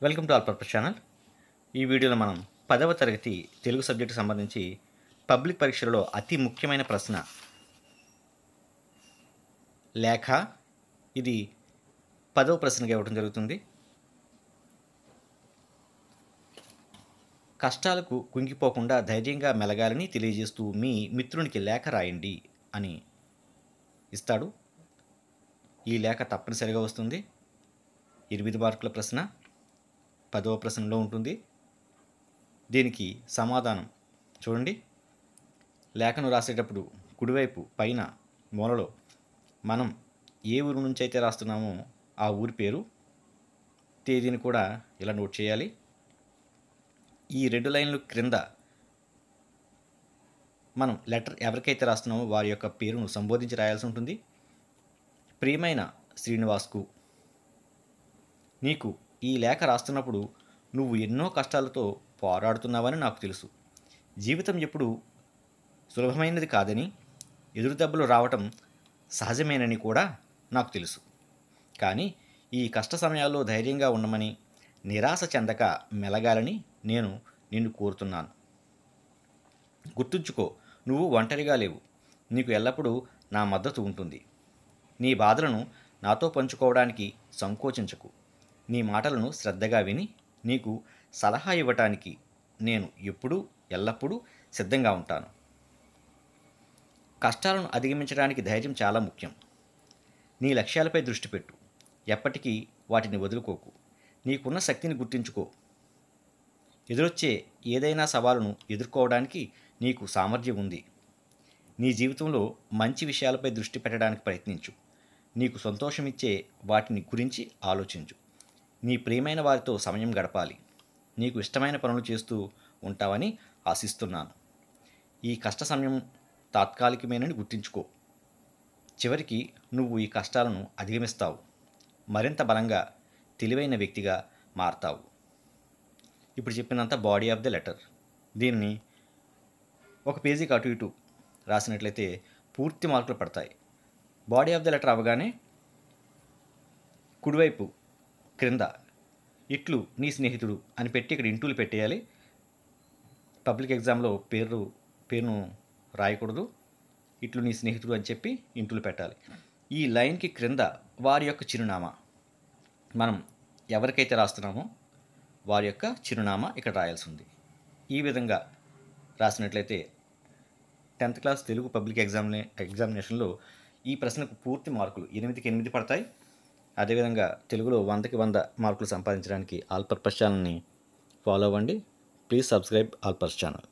Welcome to all purpose channel. ఈ వీడియోలో మనం 10వ తరగతి తెలుగు సబ్జెక్టు సంబంధించి పబ్లిక్ పరీక్షలలో అతి ముఖ్యమైన ప్రశ్న లేఖ. ఇది 10వ ప్రశ్నగా ఇవ్వడం జరుగుతుంది. కష్టాలకు కుంగిపోకుండా ధైర్యంగా మెలగాలని తెలియజేస్తూ మీ మిత్రునికి లేఖ రాయండి అని ఇస్తాడు. ఈ లేఖ తప్పనిసరిగా వస్తుంది. 8 మార్కుల ప్రశ్న 10వ ప్రశ్నలో ఉంటుంది. దీనికి సమాధానం చూడండి. లేఖను రాసేటప్పుడు కుడివైపు పైన మూలలో మనం ఏ ఊరు నుంచి అయితే రాస్తున్నామో ఆ ఊరి పేరు, తేదీని కూడా ఇలా నోట్ చేయాలి. ఈ 2 లైన్లు క్రింద మనం లెటర్ ఎవరికైతే రాస్తున్నామో వారి యొక్క పేరును సంబోధించి రాయాల్సి ఉంటుంది. ప్రియమైన శ్రీనివాస్కు, నీకు ఈ లేఖ రాస్తున్నప్పుడు నువ్వు ఎన్నో కష్టాలతో పోరాడుతున్నావని నాకు తెలుసు. జీవితం ఎప్పుడు సులభమైనది కాదని, ఎదురు దెబ్బలు రావటం సహజమేనని కూడా నాకు తెలుసు. కానీ ఈ కష్ట సమయాల్లో ధైర్యంగా ఉండమని, నిరాశ చెందక మెలగాలని నేను నిన్ను కోరుతున్నాను. గుర్తుంచుకో, నువ్వు ఒంటరిగా లేవు. నీకు ఎల్లప్పుడూ నా మద్దతు ఉంటుంది. నీ బాధలను నాతో పంచుకోవడానికి సంకోచించకు. నీ మాటలను శ్రద్ధగా విని నీకు సలహా ఇవ్వటానికి నేను ఎల్లప్పుడూ సిద్ధంగా ఉంటాను. కష్టాలను అధిగమించడానికి ధైర్యం చాలా ముఖ్యం. నీ లక్ష్యాలపై దృష్టి పెట్టు. ఎప్పటికీ వాటిని వదులుకోకు. నీకున్న శక్తిని గుర్తించుకో. ఎదురొచ్చే ఏదైనా సవాలును ఎదుర్కోవడానికి నీకు సామర్థ్యం ఉంది. నీ జీవితంలో మంచి విషయాలపై దృష్టి పెట్టడానికి ప్రయత్నించు. నీకు సంతోషమిచ్చే వాటిని గురించి ఆలోచించు. నీ ప్రియమైన వారితో సమయం గడపాలి. నీకు ఇష్టమైన పనులు చేస్తూ ఉంటావని ఆశిస్తున్నాను. ఈ కష్ట సమయం తాత్కాలికమేనని గుర్తుంచుకో. చివరికి నువ్వు ఈ కష్టాలను అధిగమిస్తావు. మరింత బలంగా, తెలివైన వ్యక్తిగా మారతావు. ఇప్పుడు చెప్పినంత బాడీ ఆఫ్ ద లెటర్. దీన్ని ఒక పేజీకి అటు ఇటు రాసినట్లయితే పూర్తి మార్కులు పడతాయి. బాడీ ఆఫ్ ద లెటర్ అవగానే కుడివైపు క్రింద ఇట్లు నీ స్నేహితుడు అని పెట్టి ఇక్కడ ఇంటూలు పెట్టేయాలి. పబ్లిక్ ఎగ్జామ్లో పేరును రాయకూడదు. ఇట్లు నీ స్నేహితుడు అని చెప్పి ఇంటూలు పెట్టాలి. ఈ లైన్కి క్రింద వారి యొక్క చిరునామా, మనం ఎవరికైతే రాస్తున్నామో వారి యొక్క చిరునామా ఇక్కడ రాయాల్సి ఉంది. ఈ విధంగా రాసినట్లయితే 10th క్లాస్ తెలుగు పబ్లిక్ ఎగ్జామినేషన్లో ఈ ప్రశ్నకు పూర్తి మార్కులు 8కి 8 పడతాయి. అదేవిధంగా తెలుగులో 100కి 100 మార్కులు సంపాదించడానికి ఆల్ పర్పస్ ఛానల్ని ఫాలో అవ్వండి. Please subscribe all purpose channel.